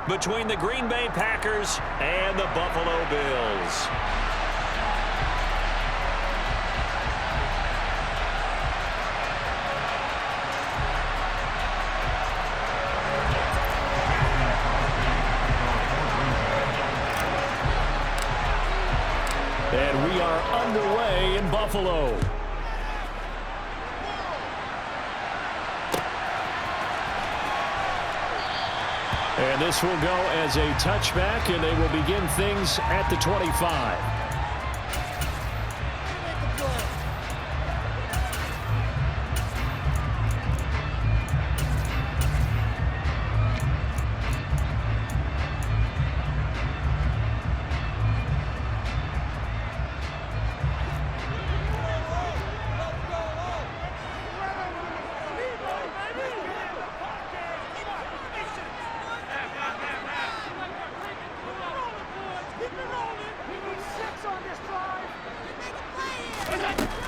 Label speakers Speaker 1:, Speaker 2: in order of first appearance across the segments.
Speaker 1: between the Green Bay Packers and the Buffalo Bills. And we are underway in Buffalo. And this will go as a touchback, and they will begin things at the 25.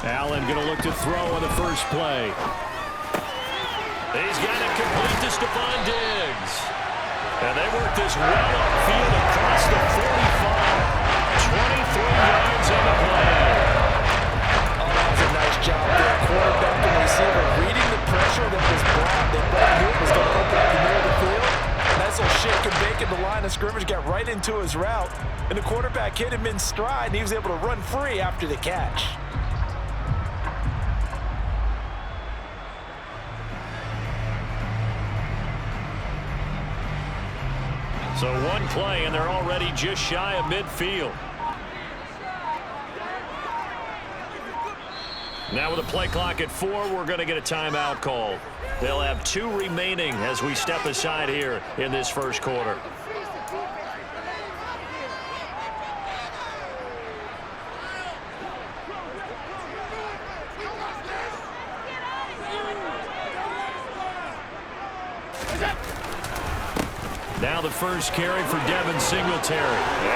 Speaker 1: Allen going to look to throw on the first play. He's got it complete to Stephon Diggs. And they work this well upfield across the 45. 23 yards on the play.
Speaker 2: Oh, that was a nice job there. Quarterback and receiver reading the pressure that was brought. They both knew it was going to open up the middle of the field. Nice little shake and bake in the line of scrimmage, got right into his route. And the quarterback hit him in stride, and he was able to run free after the catch.
Speaker 1: So one play, and they're already just shy of midfield. Now with a play clock at 4, we're going to get a timeout call. They'll have 2 remaining as we step aside here in this first quarter. Now the first carry for Devin Singletary.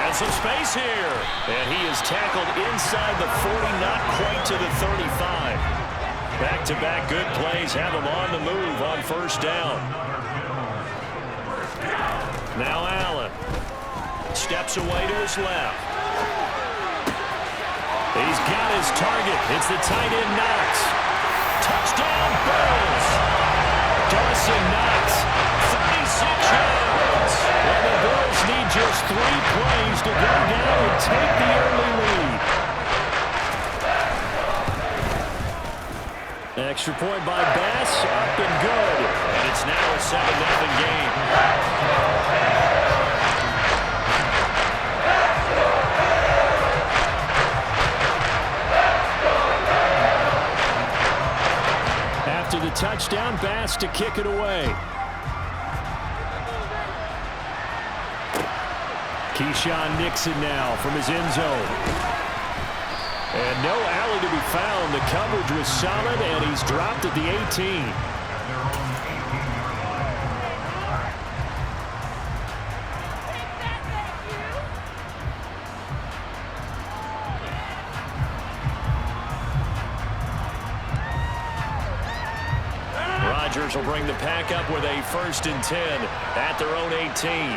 Speaker 1: And some space here. And he is tackled inside the 40, not quite to the 35. Back-to-back good plays have him on the move on first down. Now Allen steps away to his left. He's got his target. It's the tight end Knox. Touchdown Bills. Dawson Knox, 36 yards. And the Bills need just 3 plays to go down and take the early lead. Extra point by Bass, up and good. And it's now a 7-0 game. After the touchdown, Bass to kick it away. Keyshawn Nixon now from his end zone. And no alley to be found. The coverage was solid, and he's dropped at the 18. Rodgers will bring the pack up with a 1st and 10 at their own 18.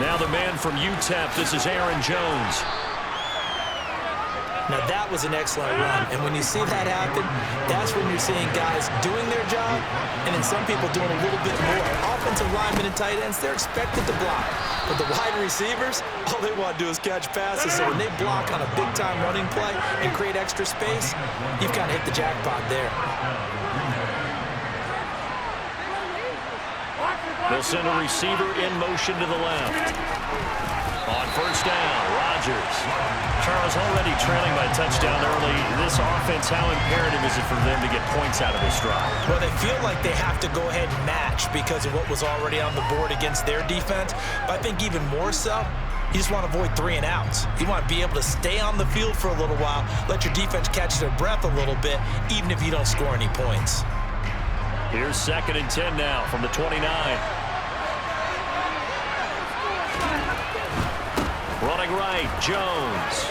Speaker 1: Now the man from UTEP, this is Aaron Jones.
Speaker 2: Now that was an excellent run, and when you see that happen, that's when you're seeing guys doing their job, and then some people doing a little bit more. Offensive linemen and tight ends, they're expected to block. But the wide receivers, all they want to do is catch passes, so when they block on a big-time running play and create extra space, you've kind of hit the jackpot there.
Speaker 1: They'll send a receiver in motion to the left. On first down, Rodgers. Charles, already trailing by a touchdown early. This offense, how imperative is it for them to get points out of this drive?
Speaker 2: Well, they feel like they have to go ahead and match because of what was already on the board against their defense. But I think even more so, you just want to avoid 3 and outs. You want to be able to stay on the field for a little while, let your defense catch their breath a little bit, even if you don't score any points.
Speaker 1: Here's 2nd and 10 now from the 29. Running right, Jones.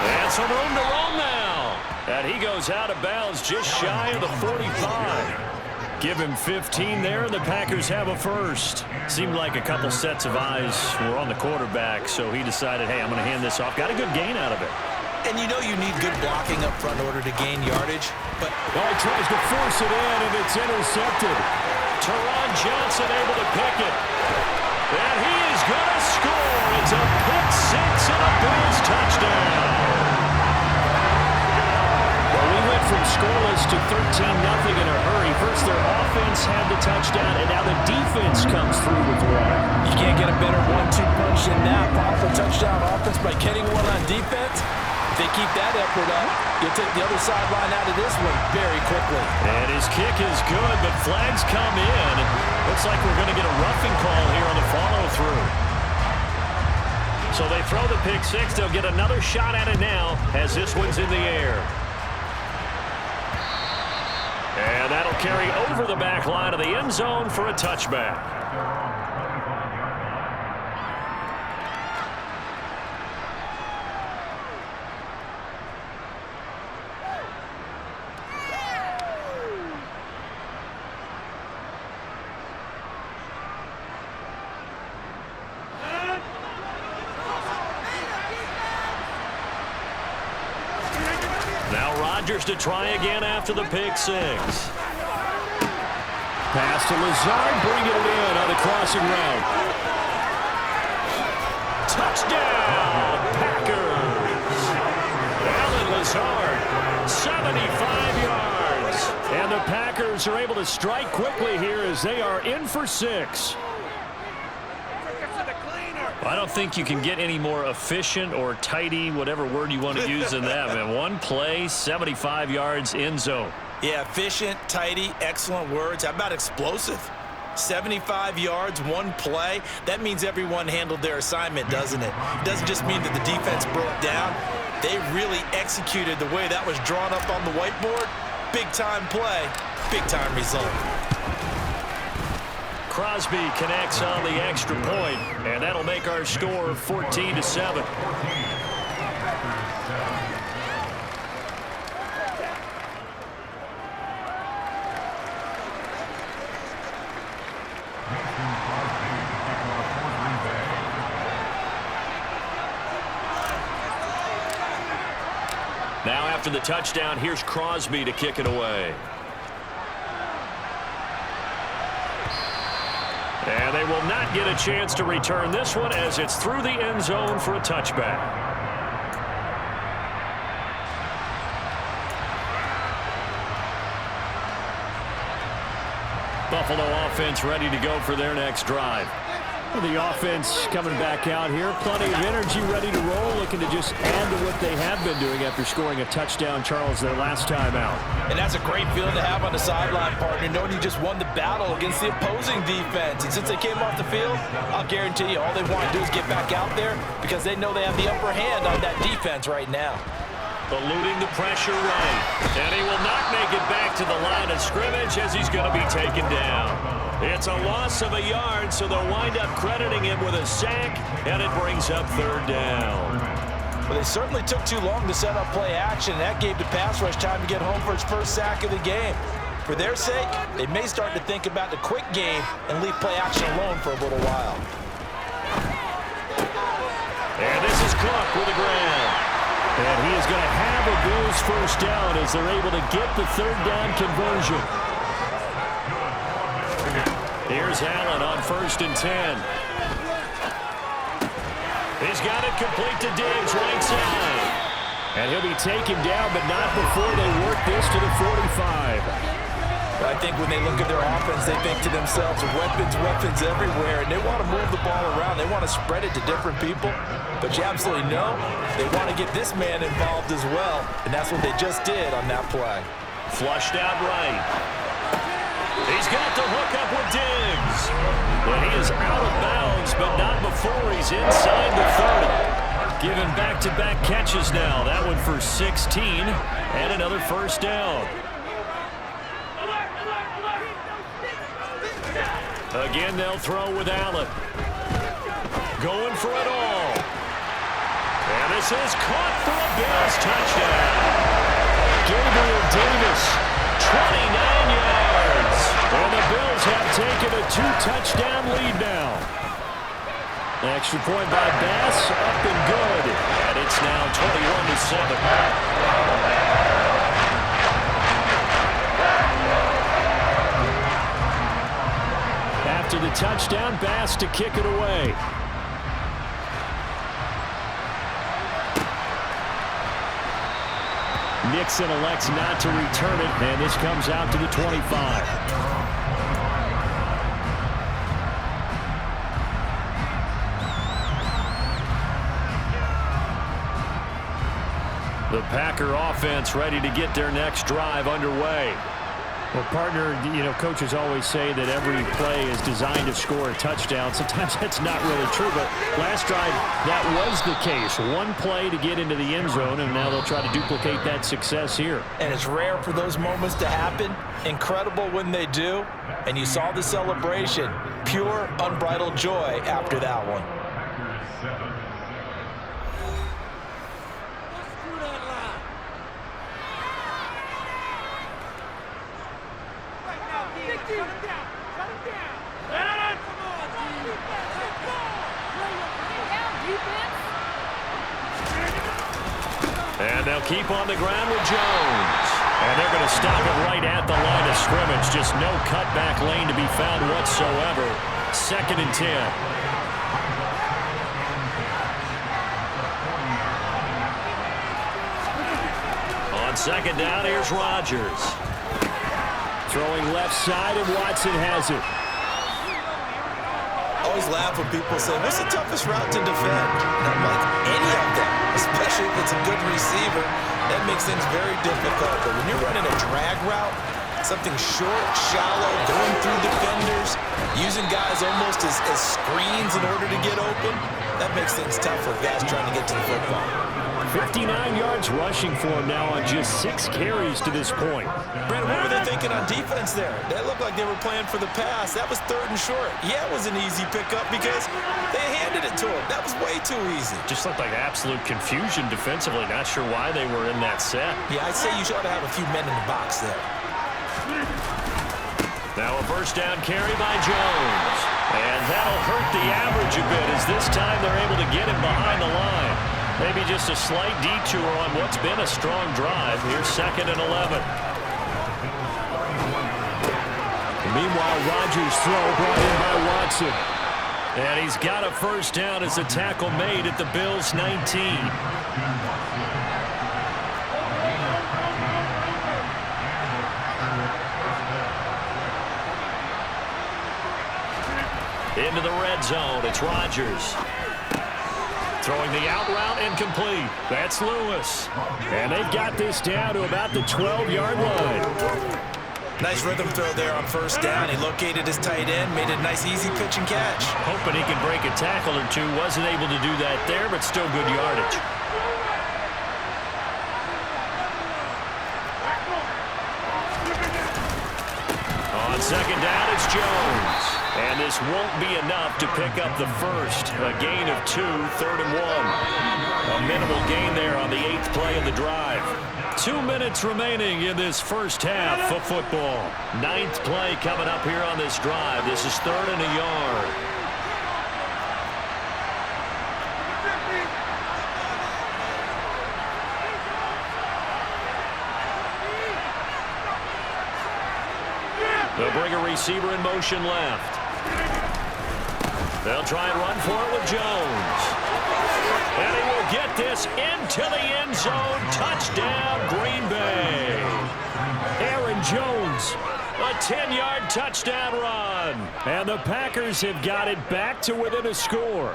Speaker 1: And some room to roam now. And he goes out of bounds just shy of the 45. Give him 15 there, and the Packers have a first. Seemed like a couple sets of eyes were on the quarterback, so he decided, hey, I'm going to hand this off. Got a good gain out of it.
Speaker 2: And you know you need good blocking up front in order to gain yardage. But
Speaker 1: he tries to force it in, and it's intercepted. Teron Johnson able to pick it. And he is going to score. It's a pick six and a Bills touchdown. Well, we went from scoreless to 13-0 in a hurry. First, their offense had the touchdown, and now the defense comes through with one.
Speaker 2: You can't get a better 1-2 punch than that. Powerful touchdown offense by getting one on defense. If they keep that effort up, you'll take the other sideline out of this one very quickly.
Speaker 1: And his kick is good, but flags come in. Looks like we're going to get a roughing call here on the follow-through. So they throw the pick six. They'll get another shot at it now as this one's in the air. And that'll carry over the back line of the end zone for a touchback. To try again after the pick six. Pass to Lazard, bringing it in on the crossing route. Touchdown, Packers! Allen Lazard, 75 yards. And the Packers are able to strike quickly here as they are in for six. I don't think you can get any more efficient or tidy, whatever word you want to use in that. Man, one play, 75 yards, end zone.
Speaker 2: Yeah, efficient, tidy, excellent words. How about explosive? 75 yards, one play. That means everyone handled their assignment, doesn't it? It doesn't just mean that the defense broke down. They really executed the way that was drawn up on the whiteboard. Big-time play, big-time result.
Speaker 1: Crosby connects on the extra point, and that'll make our score 14-7. Now after the touchdown, here's Crosby to kick it away. And they will not get a chance to return this one as it's through the end zone for a touchback. Buffalo offense ready to go for their next drive. Well, the offense coming back out here. Plenty of energy, ready to roll, looking to just add to what they have been doing after scoring a touchdown, Charles, their last time out.
Speaker 2: And that's a great feeling to have on the sideline, partner, knowing you just won the battle against the opposing defense. And since they came off the field, I'll guarantee you all they want to do is get back out there because they know they have the upper hand on that defense right now.
Speaker 1: Eluding the pressure right. And he will not make it back to the line of scrimmage as he's going to be taken down. It's a loss of a yard, so they'll wind up crediting him with a sack, and it brings up third down.
Speaker 2: Well, they certainly took too long to set up play action. That gave the pass rush time to get home for his first sack of the game. For their sake, they may start to think about the quick game and leave play action alone for a little while.
Speaker 1: And this is Cook with a grab. And he is going to have a Bills first down as they're able to get the third down conversion. Here's Allen on 1st and 10. He's got it complete to Diggs, right side. And he'll be taken down, but not before they work this to the 45.
Speaker 2: But I think when they look at their offense, they think to themselves, weapons everywhere, and they want to move the ball around. They want to spread it to different people. But you absolutely know they want to get this man involved as well, and that's what they just did on that play.
Speaker 1: Flushed out right. He's got to hook up with Diggs. But he is out of bounds, but not before he's inside the 30. Given back-to-back catches now. That one for 16 and another first down. Again, they'll throw with Allen. Going for it all. And this is caught for a Bills touchdown. Gabriel Davis, 29 yards. And the Bills have taken a 2-touchdown lead now. Extra point by Bass, up and good. And it's now 21-7. After the touchdown, Bass to kick it away. Nixon elects not to return it, and this comes out to the 25. The Packer offense ready to get their next drive underway. Well, partner, coaches always say that every play is designed to score a touchdown. Sometimes that's not really true, but last drive, that was the case. One play to get into the end zone, and now they'll try to duplicate that success here.
Speaker 2: And it's rare for those moments to happen. Incredible when they do. And you saw the celebration. Pure, unbridled joy after that one.
Speaker 1: And they'll keep on the ground with Jones. And they're going to stop it right at the line of scrimmage. Just no cutback lane to be found whatsoever. 2nd and 10. On 2nd down, here's Rodgers. Throwing left side, and Watson has it.
Speaker 2: I always laugh when people say, what's the toughest route to defend? And I'm like, any of them, especially if it's a good receiver. That makes things very difficult. But when you're running a drag route, something short, shallow, going through defenders, using guys almost as screens in order to get open, that makes things tough for guys trying to get to the football.
Speaker 1: 59 yards rushing for him now on just 6 carries to this point.
Speaker 2: Brandon, what were they thinking on defense there? That looked like they were playing for the pass. That was 3rd and short. Yeah, it was an easy pickup because they handed it to him. That was way too easy.
Speaker 1: Just looked like absolute confusion defensively. Not sure why they were in that set.
Speaker 2: Yeah, I'd say you ought to have a few men in the box there.
Speaker 1: Now a first down carry by Jones. And that'll hurt the average a bit as this time they're able to get him behind the line. Maybe just a slight detour on what's been a strong drive. Here's 2nd and 11. Meanwhile, Rodgers' throw brought in by Watson. And he's got a first down as a tackle made at the Bills' 19. Into the red zone, it's Rodgers. Throwing the out route incomplete. That's Lewis. And they've got this down to about the 12-yard line.
Speaker 2: Nice rhythm throw there on first down. He located his tight end, made a nice easy pitch and catch.
Speaker 1: Hoping he can break a tackle or two. Wasn't able to do that there, but still good yardage. On 2nd down, it's Jones. And this won't be enough to pick up the first. A gain of 2, 3rd and 1. A minimal gain there on the 8th play of the drive. 2 minutes remaining in this first half of football. 9th play coming up here on this drive. This is 3rd and a yard. They'll bring a receiver in motion left. They'll try and run for it with Jones. And he will get this into the end zone. Touchdown, Green Bay. Aaron Jones, a 10-yard touchdown run. And the Packers have got it back to within a score.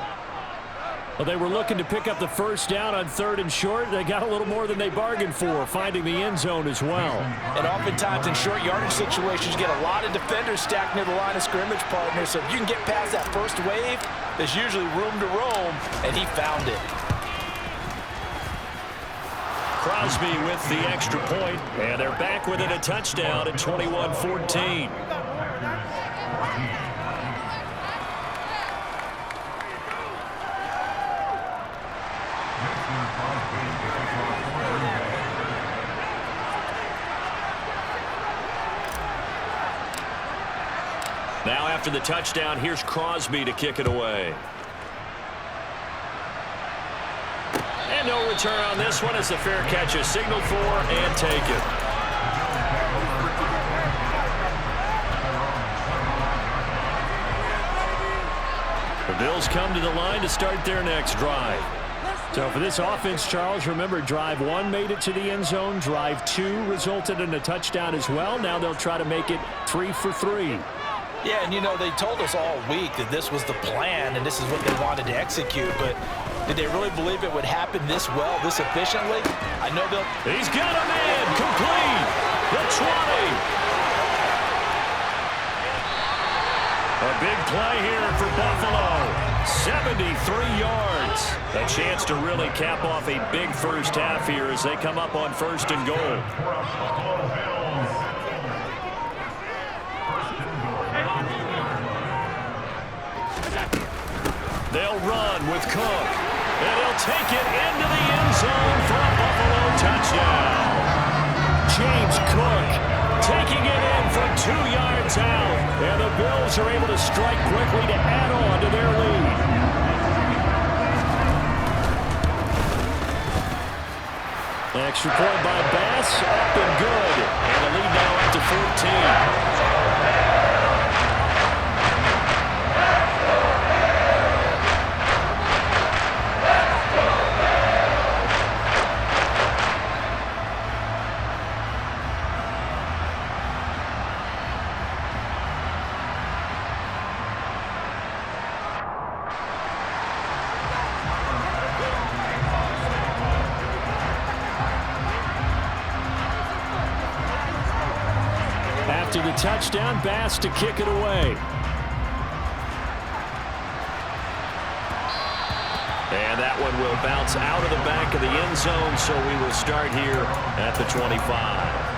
Speaker 1: Well, they were looking to pick up the first down on 3rd and short. They got a little more than they bargained for, finding the end zone as well.
Speaker 2: And oftentimes in short yardage situations, you get a lot of defenders stacked near the line of scrimmage, partner. So if you can get past that first wave, there's usually room to roam, and he found it.
Speaker 1: Crosby with the extra point, and they're back within a touchdown at 21-14. After the touchdown, here's Crosby to kick it away. And no return on this one as the fair catch is signaled for and taken. The Bills come to the line to start their next drive.
Speaker 3: So for this offense, Charles, remember, drive 1 made it to the end zone. Drive 2 resulted in a touchdown as well. Now they'll try to make it 3 for 3.
Speaker 2: Yeah, and, you know, they told us all week that this was the plan and this is what they wanted to execute, but did they really believe it would happen this well, this efficiently? I know they'll...
Speaker 1: He's got a man complete. The 20. A big play here for Buffalo. 73 yards. A chance to really cap off a big first half here as they come up on 1st and goal. They'll run with Cook. And he'll take it into the end zone for a Buffalo touchdown. James Cook taking it in from 2 yards out. And the Bills are able to strike quickly to add on to their lead.
Speaker 3: Extra point by Bass, up and good.
Speaker 1: And the lead now up to 14.
Speaker 3: After the touchdown, Bass to kick it away.
Speaker 1: And that one will bounce out of the back of the end zone, so we will start here at the 25.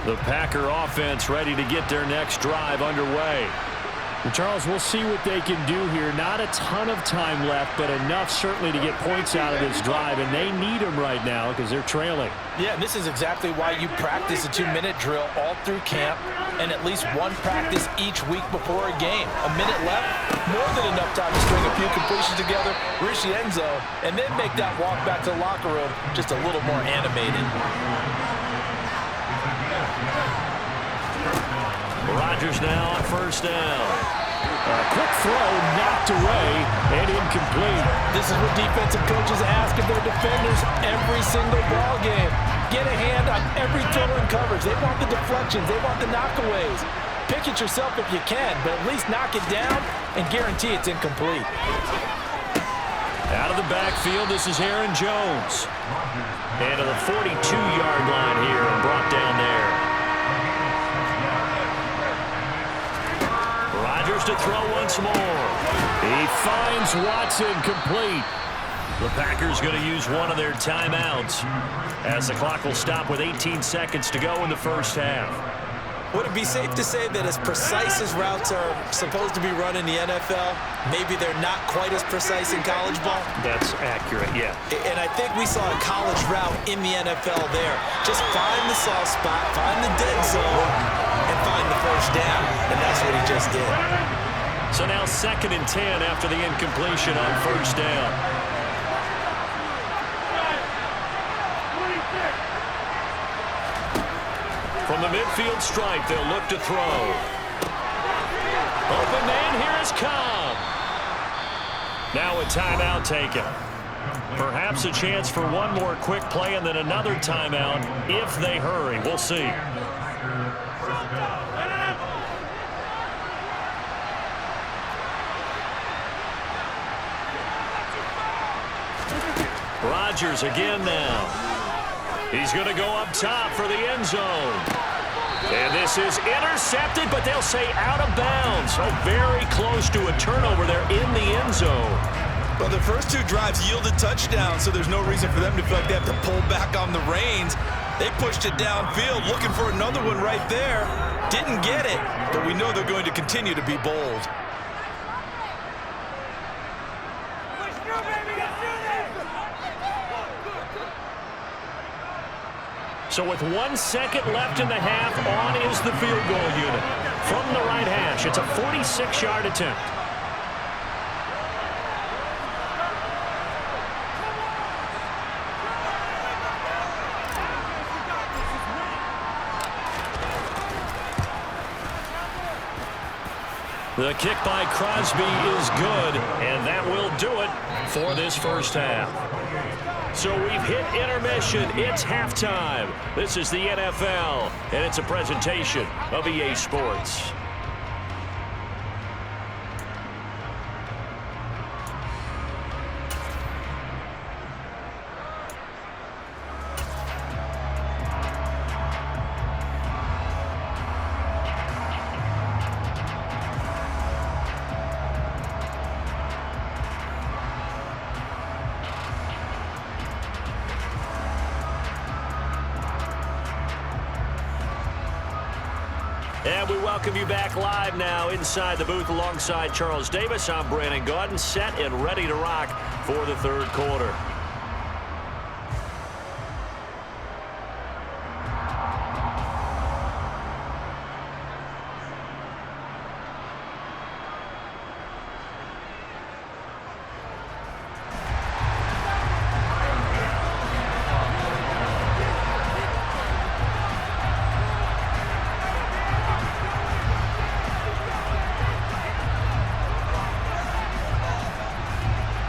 Speaker 1: The Packer offense ready to get their next drive underway.
Speaker 3: And Charles, we'll see what they can do here. Not a ton of time left, but enough certainly to get points out of this drive, and they need them right now because they're trailing.
Speaker 2: Yeah, and this is exactly why you practice a 2-minute drill all through camp and at least one practice each week before a game. A minute left, more than enough time to string a few completions together, reach the end zone, and then make that walk back to the locker room just a little more animated.
Speaker 1: Rodgers now on 1st down.
Speaker 3: A quick throw knocked away and incomplete.
Speaker 2: This is what defensive coaches ask of their defenders every single ball game. Get a hand on every throw and coverage. They want the deflections. They want the knockaways. Pick it yourself if you can, but at least knock it down and guarantee it's incomplete.
Speaker 1: Out of the backfield, this is Aaron Jones. And to the 42-yard line here and brought down there. Rodgers to throw once more.
Speaker 3: He finds Watson complete.
Speaker 1: The Packers going to use one of their timeouts as the clock will stop with 18 seconds to go in the first half.
Speaker 2: Would it be safe to say that as precise as routes are supposed to be run in the NFL, maybe they're not quite as precise in college ball?
Speaker 3: That's accurate, yeah.
Speaker 2: And I think we saw a college route in the NFL there. Just find the soft spot, find the dead zone, and find the first down. And that's what he just did.
Speaker 1: So now 2nd and 10 after the incompletion on 1st down. From the midfield stripe, they'll look to throw. Open man, here is Cobb. Now a timeout taken. Perhaps a chance for one more quick play and then another timeout if they hurry. We'll see. Rodgers again now. He's going to go up top for the end zone. And this is intercepted, but they'll say out of bounds. So very close to a turnover there in the end zone.
Speaker 4: Well, the first 2 drives yielded touchdowns, so there's no reason for them to feel like they have to pull back on the reins.
Speaker 2: They pushed it downfield, looking for another one right there. Didn't get it, but we know they're going to continue to be bold.
Speaker 3: So with 1 second left in the half, on is the field goal unit. From the right hash, it's a 46-yard attempt. The kick by Crosby is good, and that will do it for this first half. So we've hit intermission. It's halftime. This is the NFL, and it's a presentation of EA Sports. And we welcome you back live now inside the booth alongside Charles Davis. I'm Brandon Gaudin, set and ready to rock for the third quarter.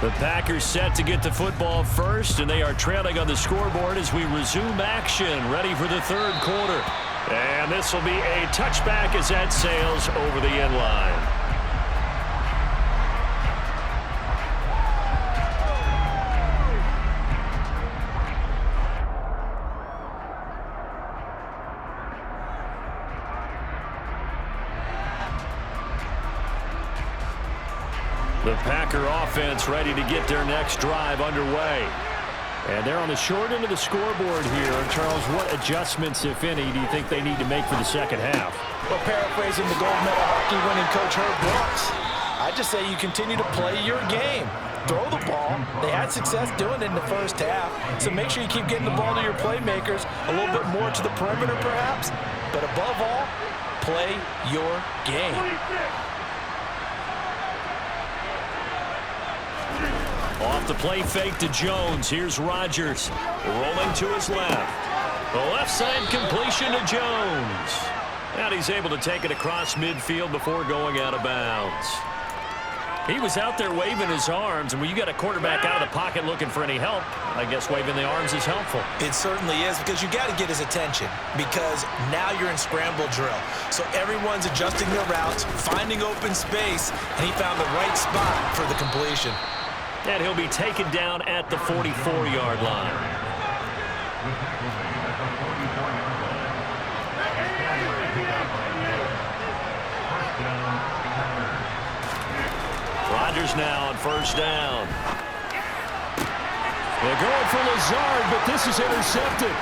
Speaker 3: The Packers set to get the football first, and they are trailing on the scoreboard as we resume action, ready for the third quarter. And this will be a touchback as that sails over the end line. The Packer offense ready to get their next drive underway. And they're on the short end of the scoreboard here. Charles, what adjustments, if any, do you think they need to make for the second half?
Speaker 2: Well, paraphrasing the gold medal hockey winning coach Herb Brooks, I just say you continue to play your game. Throw the ball. They had success doing it in the first half, so make sure you keep getting the ball to your playmakers, a little bit more to the perimeter perhaps, but above all, play your game.
Speaker 3: Off the play fake to Jones. Here's Rodgers rolling to his left. The left side completion to Jones. And he's able to take it across midfield before going out of bounds. He was out there waving his arms, and when you got a quarterback out of the pocket looking for any help, I guess waving the arms is helpful.
Speaker 2: It certainly is, because you got to get his attention, because now you're in scramble drill. So everyone's adjusting their routes, finding open space, and he found the right spot for the completion.
Speaker 3: And he'll be taken down at the 44-yard line. Rodgers now on first down. They're going for Lazard, but this is intercepted.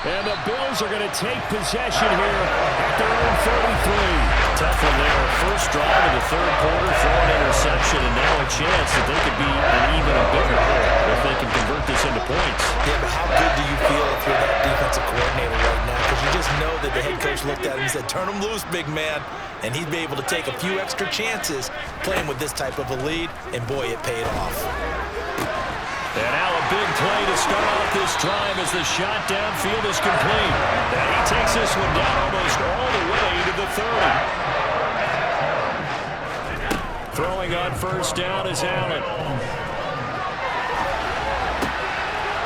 Speaker 3: And the Bills are going to take possession here at their own 33. Tough one there. First drive of the third quarter, throw an interception, and now a chance that they could be an even a bigger hole if they can convert this into points.
Speaker 2: Yeah, but how good do you feel if you're that defensive coordinator right now? Because you just know that the head coach looked at him and said, turn him loose, big man. And he'd be able to take a few extra chances playing with this type of a lead, and boy, it paid off.
Speaker 3: And now a big play to start off this drive as the shot downfield is complete. And he takes this one down almost all the way to the 30. Throwing on first down is Allen.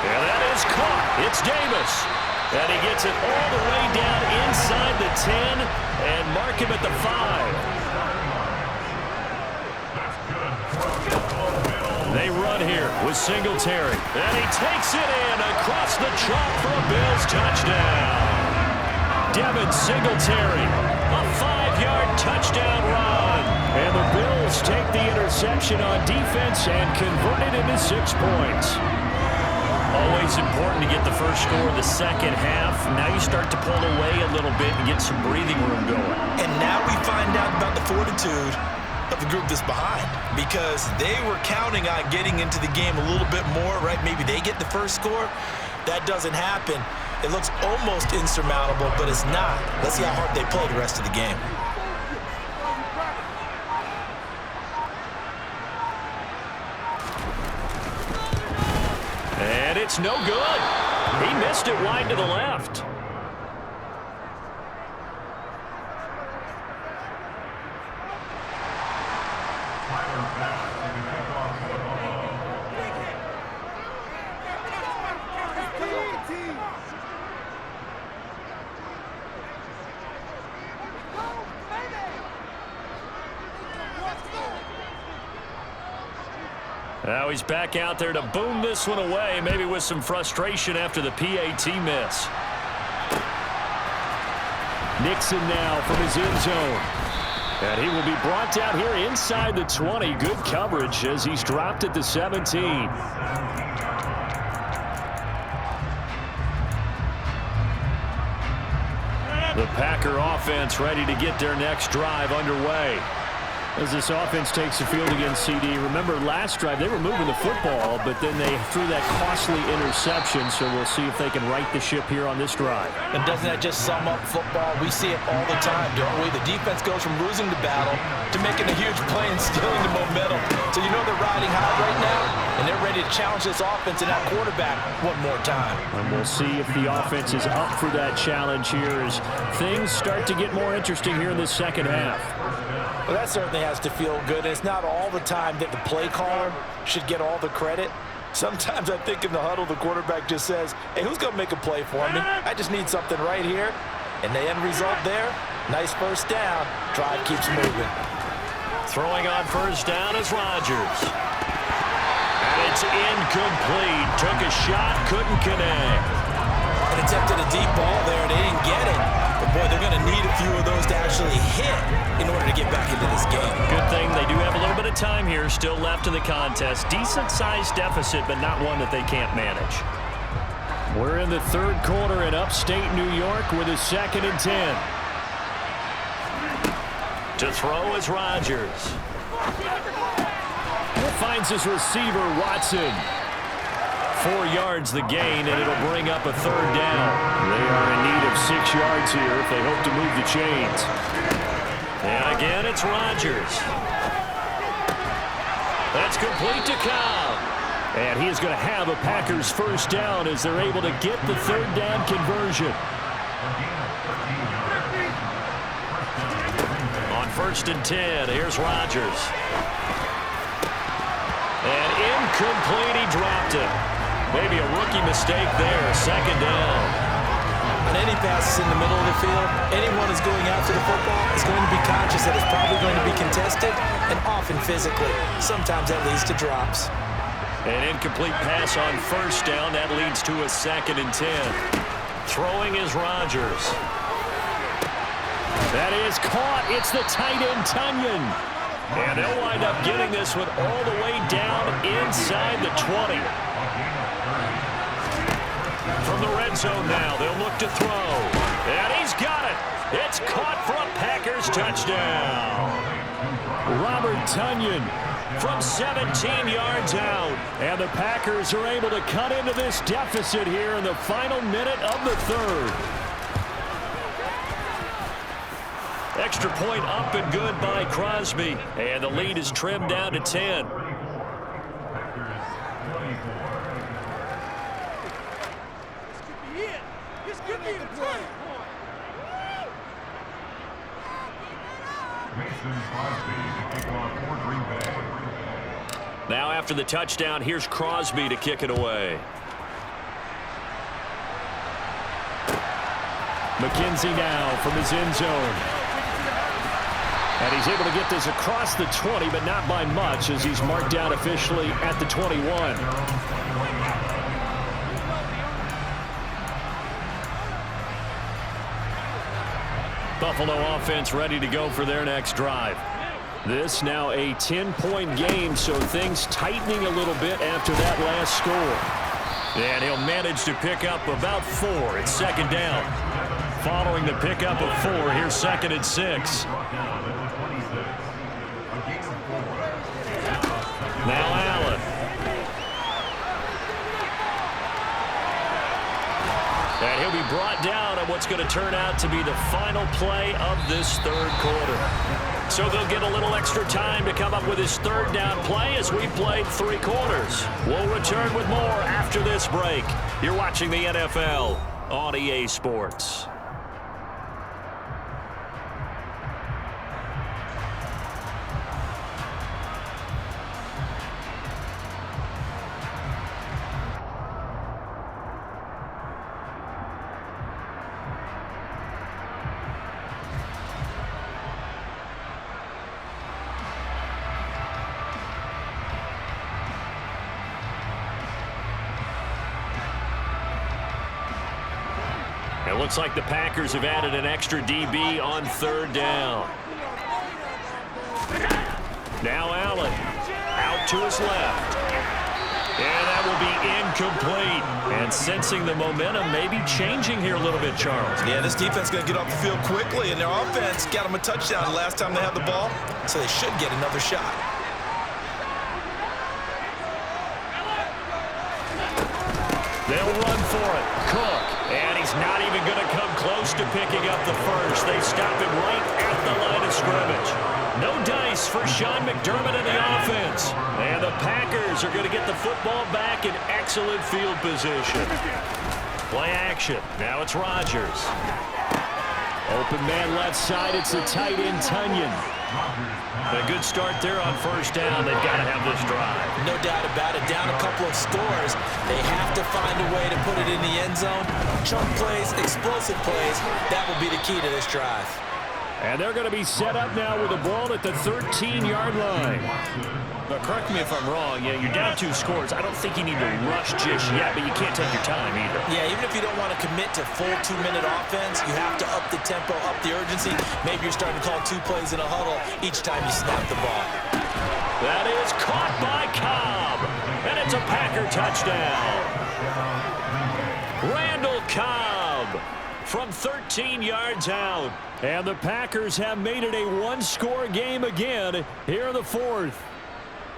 Speaker 3: And that is caught. It's Davis. And he gets it all the way down inside the 10 and mark him at the 5. They run here with Singletary. And he takes it in across the chalk for a Bills touchdown. Devin Singletary, a 5-yard touchdown run. And the Bills take the interception on defense and convert it into 6 points. Always important to get the first score of the second half. Now you start to pull away a little bit and get some breathing room going.
Speaker 2: And now we find out about the fortitude of the group that's behind, because they were counting on getting into the game a little bit more, right? Maybe they get the first score. That doesn't happen. It looks almost insurmountable, but it's not. Let's see how hard they play the rest of the game.
Speaker 3: And it's no good. He missed it wide to the left. Now he's back out there to boom this one away, maybe with some frustration after the PAT miss. Nixon now from his end zone. And he will be brought down here inside the 20. Good coverage as he's dropped at the 17. The Packer offense ready to get their next drive underway. As this offense takes the field against CD, remember last drive they were moving the football, but then they threw that costly interception, so we'll see if they can right the ship here on this drive.
Speaker 2: And doesn't that just sum up football? We see it all the time, don't we? The defense goes from losing the battle to making a huge play and stealing the momentum. So you know they're riding high right now, and they're ready to challenge this offense and that quarterback one more time.
Speaker 3: And we'll see if the offense is up for that challenge here as things start to get more interesting here in the second half.
Speaker 2: Well, that certainly has to feel good. It's not all the time that the play caller should get all the credit. Sometimes I think in the huddle, the quarterback just says, hey, who's going to make a play for me? I just need something right here. And the end result there, nice first down. Drive keeps moving.
Speaker 3: Throwing on first down is Rodgers. And it's incomplete. Took a shot, couldn't connect.
Speaker 2: And attempted a deep ball there, and they didn't get it. But, boy, they're going to need a few of those to actually hit in order to get back into this game.
Speaker 3: Good thing they do have a little bit of time here still left in the contest. Decent-sized deficit, but not one that they can't manage. We're in the third quarter in upstate New York with a 2nd and 10. To throw is Rodgers. Finds his receiver, Watson. 4 yards the gain, and it'll bring up a 3rd down. They are in need of 6 yards here if they hope to move the chains. And again, it's Rodgers. That's complete to Cobb. And he is going to have a Packers first down as they're able to get the 3rd down conversion. On 1st and 10, here's Rodgers. And incomplete, he dropped it. Maybe a rookie mistake there, 2nd down.
Speaker 2: On any passes in the middle of the field, anyone who's going after the football is going to be conscious that it's probably going to be contested and often physically. Sometimes that leads to drops.
Speaker 3: An incomplete pass on 1st down. That leads to a 2nd and 10. Throwing is Rodgers. That is caught. It's the tight end, Tunyon. And they'll wind up getting this one all the way down inside the 20. From the red zone now, they'll look to throw. And he's got it. It's caught for a Packers touchdown. Robert Tunyon from 17 yards out. And the Packers are able to cut into this deficit here in the final minute of the 3rd. Extra point up and good by Crosby. And the lead is trimmed down to 10. Now after the touchdown, here's Crosby to kick it away. McKenzie now from his end zone. And he's able to get this across the 20, but not by much as he's marked down officially at the 21. Buffalo offense ready to go for their next drive. This now a 10-point game, so things tightening a little bit after that last score. And he'll manage to pick up about 4. It's second down. Following the pickup of 4, here's 2nd and 6. Now Allen. And he'll be brought down on what's going to turn out to be the final play of this third quarter. So they'll get a little extra time to come up with his third down play as we played 3 quarters. We'll return with more after this break. You're watching the NFL on EA Sports. It looks like the Packers have added an extra DB on third down. Now Allen out to his left. And that will be incomplete. And sensing the momentum may be changing here a little bit, Charles.
Speaker 2: Yeah, this defense is going to get off the field quickly, and their offense got them a touchdown last time they had the ball, so they should get another shot.
Speaker 3: They'll run for it. Cook. And he's not even going to come close to picking up the first. They stop him right at the line of scrimmage. No dice for Sean McDermott in the offense. And the Packers are going to get the football back in excellent field position. Play action. Now it's Rodgers. Open man left side. It's the tight end, Tunyon. A good start there on first down. They've got to have this drive.
Speaker 2: No doubt about it. Down a couple of scores. They have to find a way to put it in the end zone. Chunk plays, explosive plays. That will be the key to this drive.
Speaker 3: And they're going to be set up now with the ball at the 13-yard line. But correct me if I'm wrong. Yeah, you're down 2 scores. I don't think you need to rush just yet, but you can't take your time either.
Speaker 2: Yeah, even if you don't want to commit to full 2-minute offense, you have to up the tempo, up the urgency. Maybe you're starting to call 2 plays in a huddle each time you snap the ball.
Speaker 3: That is caught by Cobb. And it's a Packer touchdown. Randall Cobb from 13 yards out. And the Packers have made it a 1-score game again here in the 4th.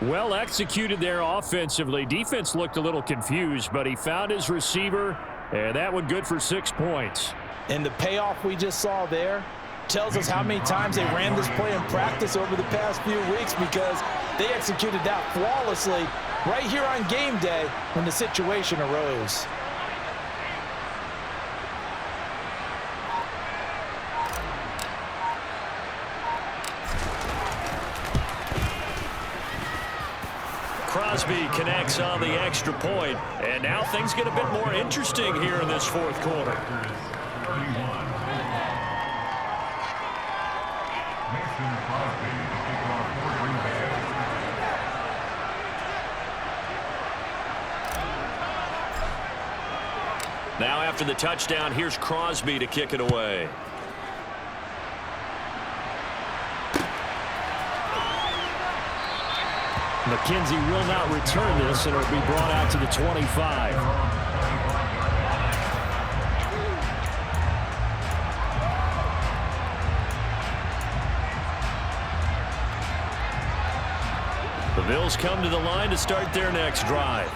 Speaker 3: Well executed there offensively. Defense looked a little confused, but he found his receiver, and that one good for 6 points.
Speaker 2: And the payoff we just saw there tells us how many times they ran this play in practice over the past few weeks, because they executed that flawlessly right here on game day when the situation arose.
Speaker 3: Crosby connects on the extra point, and now things get a bit more interesting here in this 4th quarter. Now after the touchdown, here's Crosby to kick it away. McKenzie will not return this, and it'll be brought out to the 25. The Bills come to the line to start their next drive.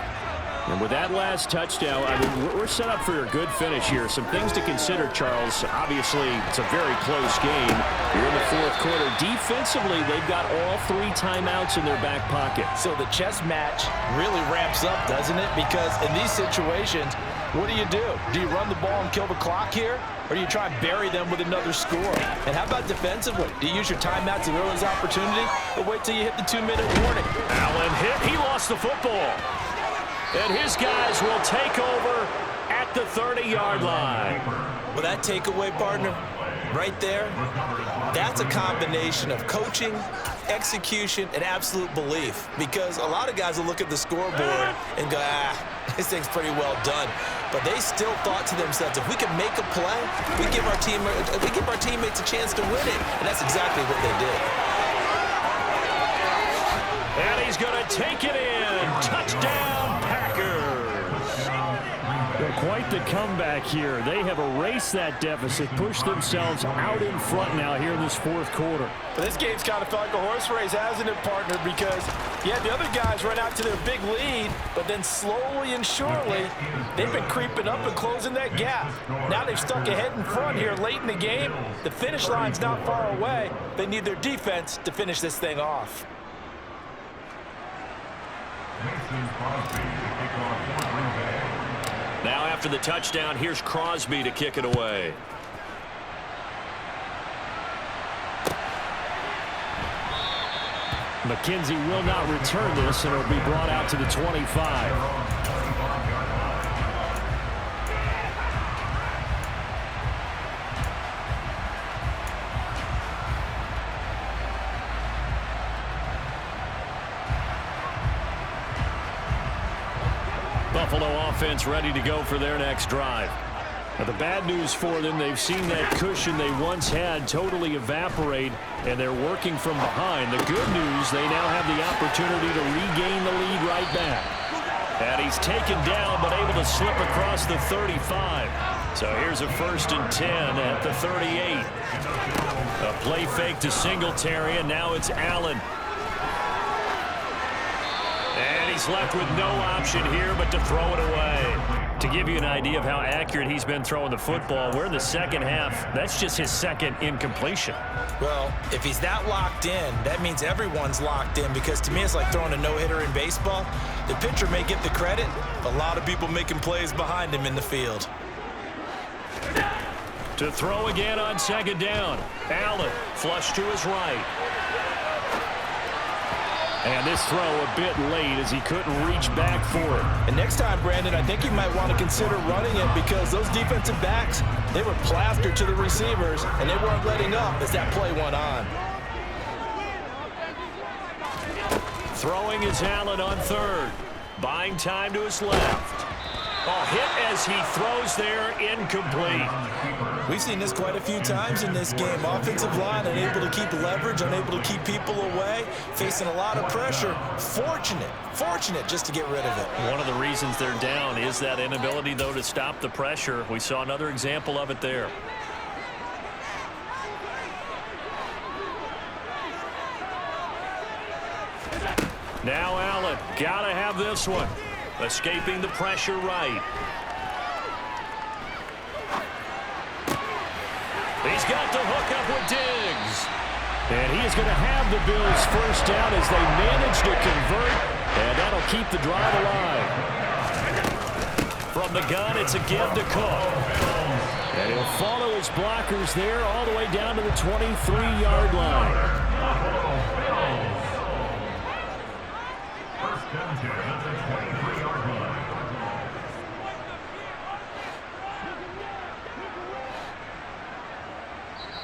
Speaker 3: And with that last touchdown, I mean, we're set up for a good finish here. Some things to consider, Charles. Obviously, it's a very close game. You're in the 4th quarter. Defensively, they've got all 3 timeouts in their back pocket.
Speaker 2: So the chess match really ramps up, doesn't it? Because in these situations, what do? Do you run the ball and kill the clock here? Or do you try and bury them with another score? And how about defensively? Do you use your timeouts at early opportunity? Or wait till you hit the 2-minute warning?
Speaker 3: Allen hit. He lost the football. And his guys will take over at the 30-yard line.
Speaker 2: Well, that takeaway, partner, right there, that's a combination of coaching, execution, and absolute belief. Because a lot of guys will look at the scoreboard and go, this thing's pretty well done. But they still thought to themselves, if we can make a play, we give our teammates a chance to win it. And that's exactly what they did.
Speaker 3: And he's going to take it in. Touchdown, Packers.
Speaker 1: quite the comeback here. They have erased that deficit, pushed themselves out in front now here in this fourth quarter.
Speaker 4: But this game's kind of felt like a horse race, hasn't it, partner? Because, yeah, the other guys run out to their big lead, but then slowly and surely, they've been creeping up and closing that gap. Now they've stuck ahead in front here late in the game. The finish line's not far away. They need their defense to finish this thing off.
Speaker 3: Now after the touchdown, here's Crosby to kick it away.
Speaker 1: McKenzie will not return this, and it'll be brought out to the 25. Buffalo offense ready to go for their next drive. Now, the bad news for them, they've seen that cushion they once had totally evaporate, and they're working from behind. The good news, they now have the opportunity to regain the lead right back. And he's taken down, but able to slip across the 35. So here's a 1st and 10 at the 38. A play fake to Singletary, and now it's Allen. And he's left with no option here but to throw it away. To give you an idea of how accurate he's been throwing the football, we're in the second half. That's just his second incompletion.
Speaker 2: Well, if he's that locked in, that means everyone's locked in, because to me it's like throwing a no-hitter in baseball. The pitcher may get the credit, but a lot of people making plays behind him in the field.
Speaker 3: To throw again on 2nd down. Allen flush to his right. And this throw a bit late as he couldn't reach back for it.
Speaker 4: And next time, Brandon, I think you might want to consider running it, because those defensive backs, they were plastered to the receivers, and they weren't letting up as that play went on.
Speaker 3: Throwing is Allen on 3rd. Buying time to his left. Oh, hit as he throws there, incomplete.
Speaker 2: We've seen this quite a few times in this game. Offensive line unable to keep leverage, unable to keep people away, facing a lot of pressure. Fortunate just to get rid of it.
Speaker 3: One of the reasons they're down is that inability, though, to stop the pressure. We saw another example of it there. Now Allen, gotta have this one. Escaping the pressure right. He's got the hook up with Diggs.
Speaker 1: And he is going to have the Bills first down as they manage to convert, and that'll keep the drive alive.
Speaker 3: From the gun, it's a give to Cook.
Speaker 1: And he'll follow his blockers there all the way down to the 23-yard line.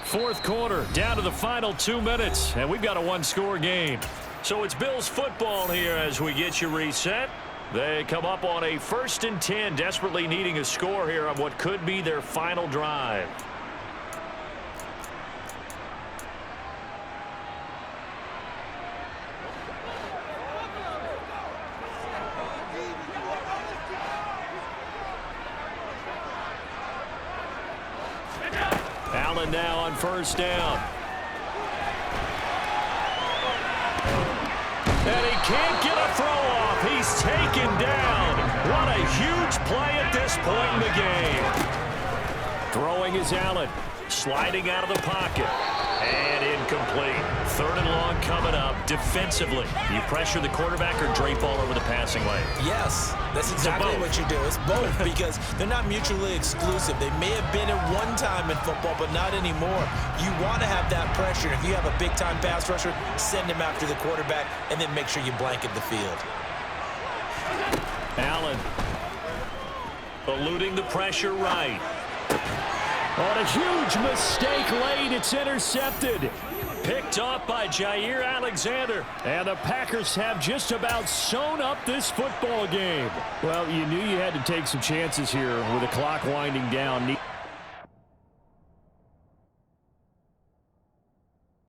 Speaker 1: Fourth quarter, down to the final 2 minutes, and we've got a 1-score game. So it's Bills football here as we get you reset. They come up on a 1st and 10, desperately needing a score here on what could be their final drive. Allen now on 1st down. And he can't get a throw off. He's taken down. What a huge play at this point in the game. Throwing is Allen. Sliding out of the pocket. And incomplete. 3rd and long coming up. Defensively, you pressure the quarterback or drape all over the passing lane?
Speaker 2: Yes, that's exactly what you do. It's both, because they're not mutually exclusive. They may have been at one time in football, but not anymore. You want to have that pressure. If you have a big-time pass rusher, send him after the quarterback, and then make sure you blanket the field.
Speaker 3: Allen eluding the pressure right.
Speaker 1: On a huge mistake late, it's intercepted.
Speaker 3: Picked off by Jair Alexander.
Speaker 1: And the Packers have just about sewn up this football game. Well, you knew you had to take some chances here with the clock winding down.